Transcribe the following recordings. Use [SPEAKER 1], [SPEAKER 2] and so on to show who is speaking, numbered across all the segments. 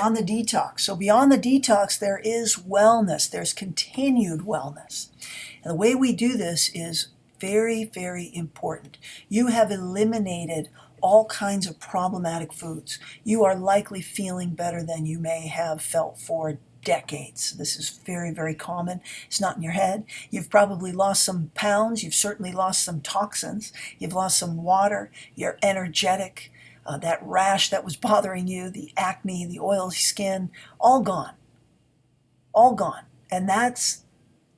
[SPEAKER 1] beyond the detox. So beyond the detox, there is wellness. There's continued wellness. And the way we do this is very, very important. You have eliminated all kinds of problematic foods. You are likely feeling better than you may have felt for decades. This is very, very common. It's not in your head. You've probably lost some pounds. You've certainly lost some toxins. You've lost some water. You're energetic. That rash that was bothering you, the acne, the oily skin, all gone. All gone. And that's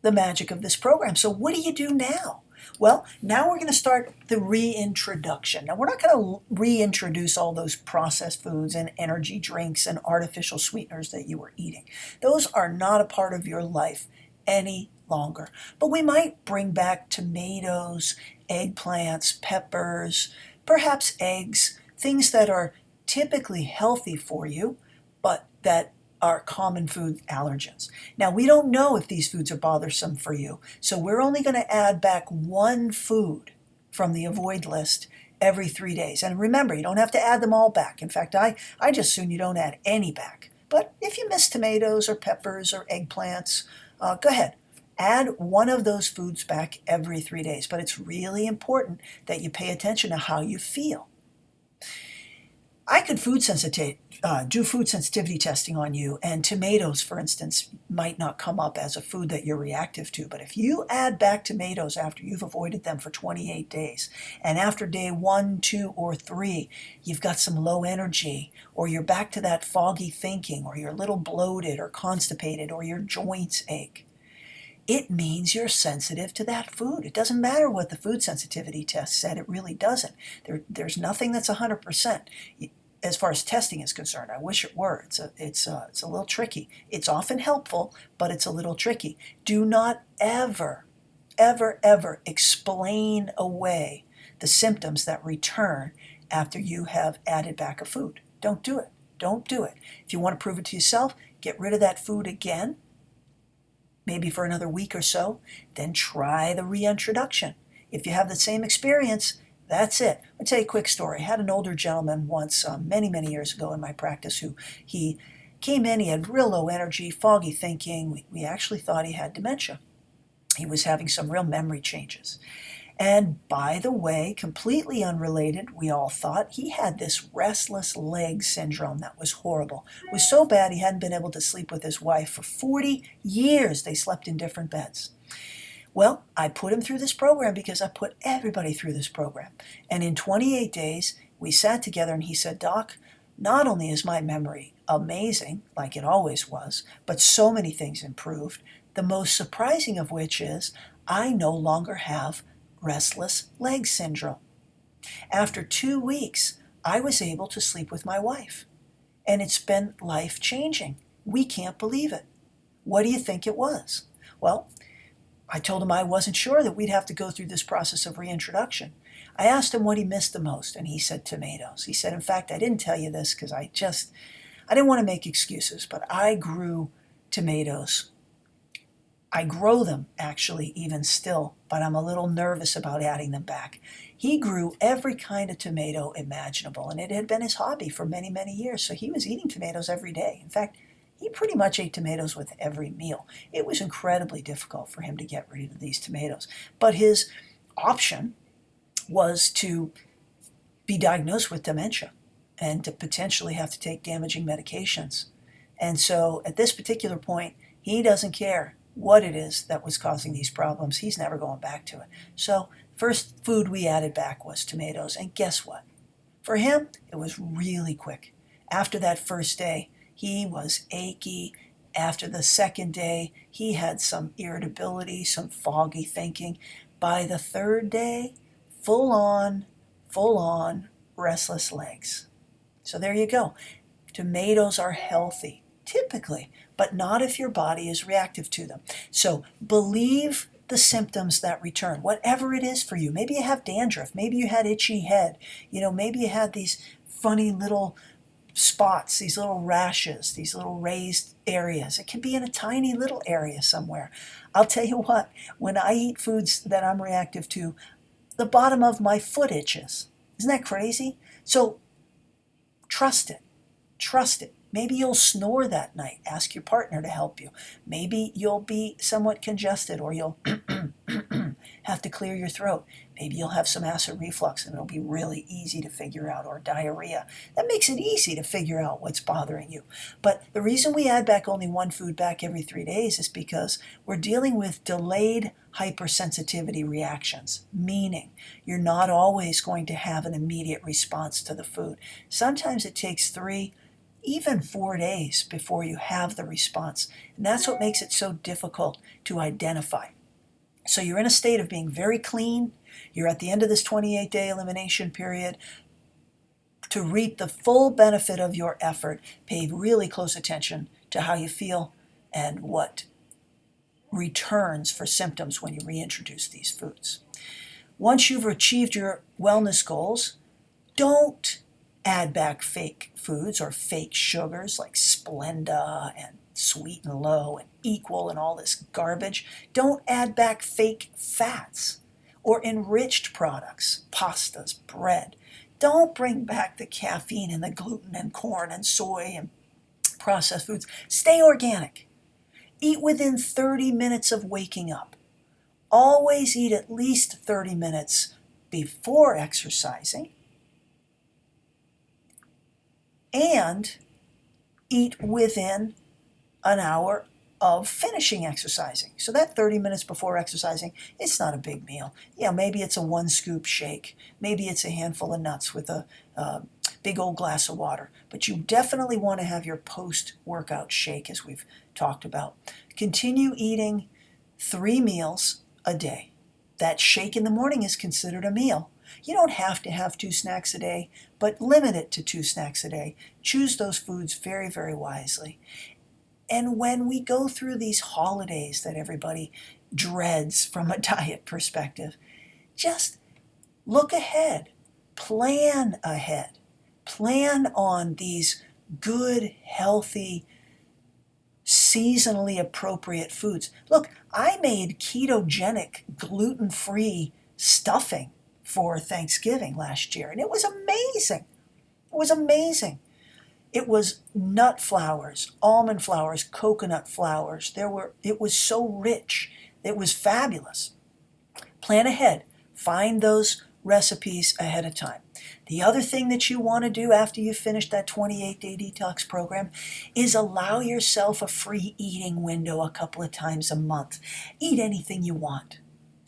[SPEAKER 1] the magic of this program. So what do you do now? Well, now we're going to start the reintroduction. Now, we're not going to reintroduce all those processed foods and energy drinks and artificial sweeteners that you were eating. Those are not a part of your life any longer. But we might bring back tomatoes, eggplants, peppers, perhaps eggs, things that are typically healthy for you, but that are common food allergens. Now, we don't know if these foods are bothersome for you, so we're only going to add back one food from the avoid list every 3 days. And remember, you don't have to add them all back. In fact, I just assume you don't add any back. But if you miss tomatoes or peppers or eggplants, go ahead. Add one of those foods back every 3 days. But it's really important that you pay attention to how you feel. I could do food sensitivity testing on you, and tomatoes, for instance, might not come up as a food that you're reactive to. But if you add back tomatoes after you've avoided them for 28 days, and after day 1, 2, or 3, you've got some low energy, or you're back to that foggy thinking, or you're a little bloated or constipated, or your joints ache, it means you're sensitive to that food. It doesn't matter what the food sensitivity test said. It really doesn't. There's nothing that's 100%. As far as testing is concerned, I wish it were. It's a little tricky. It's often helpful, but it's a little tricky. Do not ever, ever, ever explain away the symptoms that return after you have added back a food. Don't do it. Don't do it. If you want to prove it to yourself, get rid of that food again, maybe for another week or so, then try the reintroduction. If you have the same experience, that's it. I'll tell you a quick story. I had an older gentleman once, many, many years ago in my practice, who he came in, he had real low energy, foggy thinking. We actually thought he had dementia. He was having some real memory changes. And by the way, completely unrelated, we all thought, he had this restless leg syndrome that was horrible. It was so bad he hadn't been able to sleep with his wife for 40 years. They slept in different beds. Well, I put him through this program because I put everybody through this program. And in 28 days, we sat together and he said, Doc, not only is my memory amazing, like it always was, but so many things improved, the most surprising of which is I no longer have restless leg syndrome. After 2 weeks, I was able to sleep with my wife. And it's been life-changing. We can't believe it. What do you think it was? Well, I told him I wasn't sure that we'd have to go through this process of reintroduction. I asked him what he missed the most, and he said tomatoes. He said, in fact, I didn't tell you this because I didn't want to make excuses, but I grew tomatoes. I grow them, actually, even still, but I'm a little nervous about adding them back. He grew every kind of tomato imaginable, and it had been his hobby for many, many years, so he was eating tomatoes every day. In fact, he pretty much ate tomatoes with every meal. It was incredibly difficult for him to get rid of these tomatoes. But his option was to be diagnosed with dementia and to potentially have to take damaging medications. And so at this particular point, he doesn't care what it is that was causing these problems. He's never going back to it. So first food we added back was tomatoes. And guess what? For him, it was really quick. After that first day, he was achy. After the second day, he had some irritability, some foggy thinking. By the third day, full on restless legs. So there you go. Tomatoes are healthy, typically, but not if your body is reactive to them. So believe the symptoms that return, whatever it is for you. Maybe you have dandruff. Maybe you had itchy head. Maybe you had these funny little spots, these little rashes, these little raised areas. It can be in a tiny little area somewhere. I'll tell you what, when I eat foods that I'm reactive to, the bottom of my foot itches. Isn't that crazy? So trust it. Trust it. Maybe you'll snore that night. Ask your partner to help you. Maybe you'll be somewhat congested, or you'll have to clear your throat. Maybe you'll have some acid reflux and it'll be really easy to figure out, or diarrhea. That makes it easy to figure out what's bothering you. But the reason we add back only one food back every 3 days is because we're dealing with delayed hypersensitivity reactions, meaning you're not always going to have an immediate response to the food. Sometimes it takes 3, even 4 days before you have the response. And that's what makes it so difficult to identify. So you're in a state of being very clean. You're at the end of this 28-day elimination period. To reap the full benefit of your effort, pay really close attention to how you feel and what returns for symptoms when you reintroduce these foods. Once you've achieved your wellness goals, don't add back fake foods or fake sugars like Splenda and Sweet and Low and Equal and all this garbage. Don't add back fake fats or enriched products, pastas, bread. Don't bring back the caffeine and the gluten and corn and soy and processed foods. Stay organic. Eat within 30 minutes of waking up. Always eat at least 30 minutes before exercising. And eat within an hour of finishing exercising. So that 30 minutes before exercising, it's not a big meal. Yeah, maybe it's a 1-scoop shake. Maybe it's a handful of nuts with a big old glass of water. But you definitely want to have your post-workout shake, as we've talked about. Continue eating 3 meals a day. That shake in the morning is considered a meal. You don't have to have 2 snacks a day, but limit it to 2 snacks a day. Choose those foods very, very wisely. And when we go through these holidays that everybody dreads from a diet perspective, just look ahead, plan ahead, plan on these good, healthy, seasonally appropriate foods. Look, I made ketogenic, gluten-free stuffing for Thanksgiving last year, and it was amazing. It was amazing. It was nut flours, almond flours, coconut flours. It was so rich. It was fabulous. Plan ahead. Find those recipes ahead of time. The other thing that you want to do after you finish that 28-day detox program is allow yourself a free eating window a couple of times a month. Eat anything you want.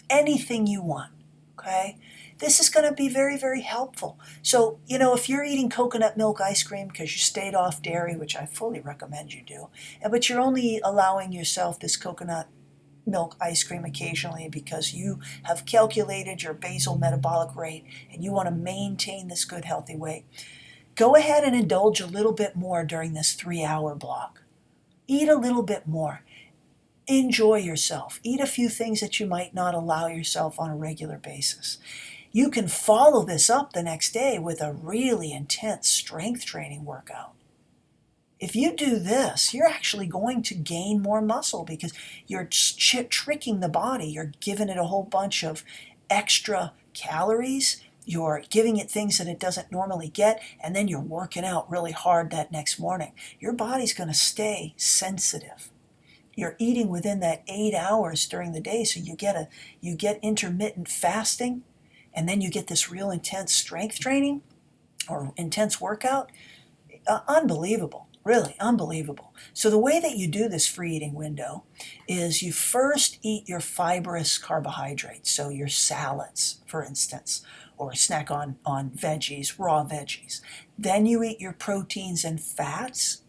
[SPEAKER 1] Anything you want. Okay? This is going to be very, very helpful. So, if you're eating coconut milk ice cream because you stayed off dairy, which I fully recommend you do, but you're only allowing yourself this coconut milk ice cream occasionally because you have calculated your basal metabolic rate and you want to maintain this good, healthy weight, go ahead and indulge a little bit more during this 3-hour block. Eat a little bit more. Enjoy yourself. Eat a few things that you might not allow yourself on a regular basis. You can follow this up the next day with a really intense strength training workout. If you do this, you're actually going to gain more muscle because you're tricking the body. You're giving it a whole bunch of extra calories. You're giving it things that it doesn't normally get, and then you're working out really hard that next morning. Your body's going to stay sensitive. You're eating within that 8 hours during the day, so you get intermittent fasting, and then you get this real intense strength training or intense workout. Unbelievable. Really unbelievable. So the way that you do this free eating window is you first eat your fibrous carbohydrates, so your salads, for instance, or snack on veggies, raw veggies. Then you eat your proteins and fats,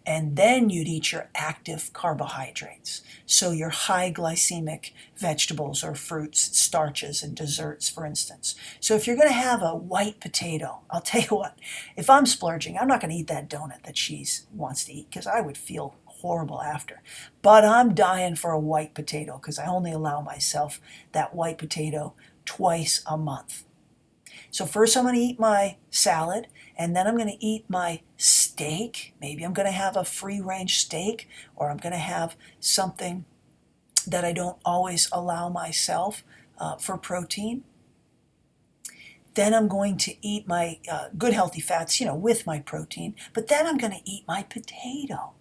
[SPEAKER 1] and then you'd eat your active carbohydrates, so your high glycemic vegetables or fruits, starches, and desserts, for instance. So if you're going to have a white potato, I'll tell you what, if I'm splurging, I'm not going to eat that donut that she wants to eat because I would feel horrible after. But I'm dying for a white potato because I only allow myself that white potato twice a month. So first I'm going to eat my salad, and then I'm going to eat my steak. Maybe I'm going to have a free-range steak, or I'm going to have something that I don't always allow myself for protein. Then I'm going to eat my good healthy fats, with my protein. But then I'm going to eat my potato.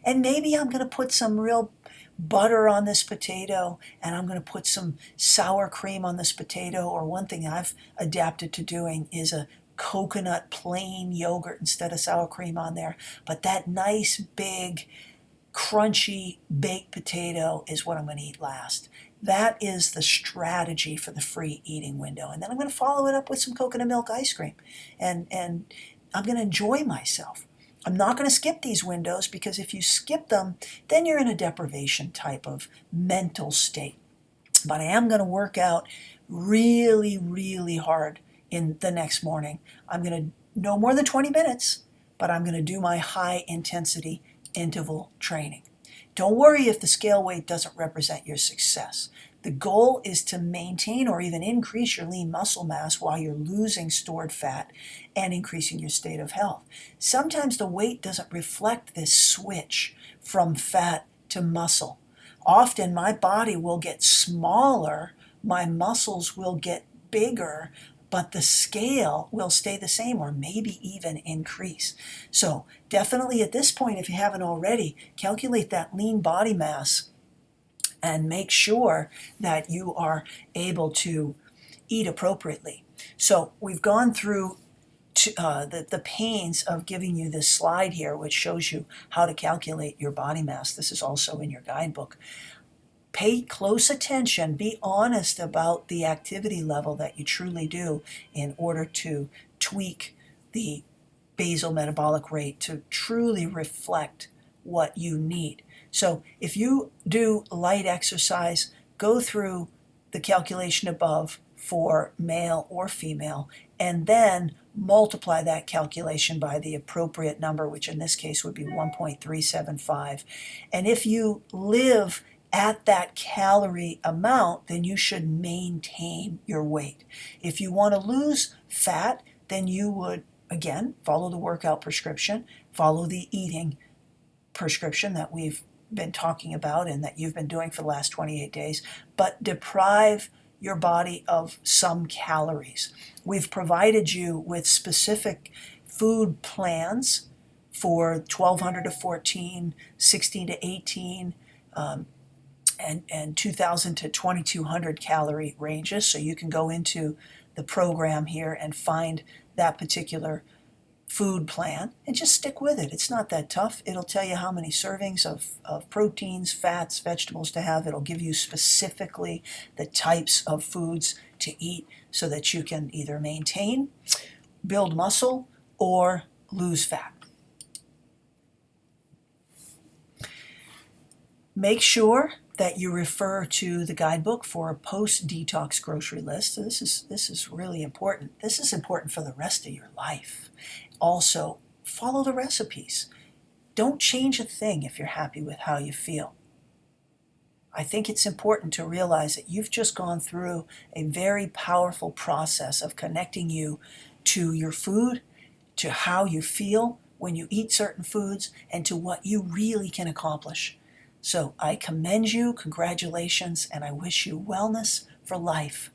[SPEAKER 1] And maybe I'm going to put some real butter on this potato, and I'm going to put some sour cream on this potato. Or one thing I've adapted to doing is a coconut plain yogurt instead of sour cream on there. But that nice big crunchy baked potato is what I'm going to eat last. That is the strategy for the free eating window. And then I'm going to follow it up with some coconut milk ice cream. And I'm going to enjoy myself. I'm not going to skip these windows, because if you skip them, then you're in a deprivation type of mental state. But I am going to work out really, really hard in the next morning. I'm going to no more than 20 minutes, but I'm going to do my high intensity interval training. Don't worry if the scale weight doesn't represent your success. The goal is to maintain or even increase your lean muscle mass while you're losing stored fat and increasing your state of health. Sometimes the weight doesn't reflect this switch from fat to muscle. Often my body will get smaller, my muscles will get bigger, but the scale will stay the same or maybe even increase. So definitely at this point, if you haven't already, calculate that lean body mass and make sure that you are able to eat appropriately. So we've gone through the pains of giving you this slide here, which shows you how to calculate your body mass. This is also in your guidebook. Pay close attention, be honest about the activity level that you truly do in order to tweak the basal metabolic rate to truly reflect what you need. So if you do light exercise, go through the calculation above for male or female, and then multiply that calculation by the appropriate number, which in this case would be 1.375. And if you live at that calorie amount, then you should maintain your weight. If you want to lose fat, then you would, again, follow the workout prescription, follow the eating prescription that we've been talking about and that you've been doing for the last 28 days, but deprive your body of some calories. We've provided you with specific food plans for 1200 to 14, 16 to 18, and 2,000 to 2,200 calorie ranges. So you can go into the program here and find that particular food plan and just stick with it. It's not that tough. It'll tell you how many servings of proteins, fats, vegetables to have. It'll give you specifically the types of foods to eat so that you can either maintain, build muscle, or lose fat. Make sure that you refer to the guidebook for a post-detox grocery list. So this is really important. This is important for the rest of your life. Also, follow the recipes. Don't change a thing if you're happy with how you feel. I think it's important to realize that you've just gone through a very powerful process of connecting you to your food, to how you feel when you eat certain foods, and to what you really can accomplish. So I commend you, congratulations, and I wish you wellness for life.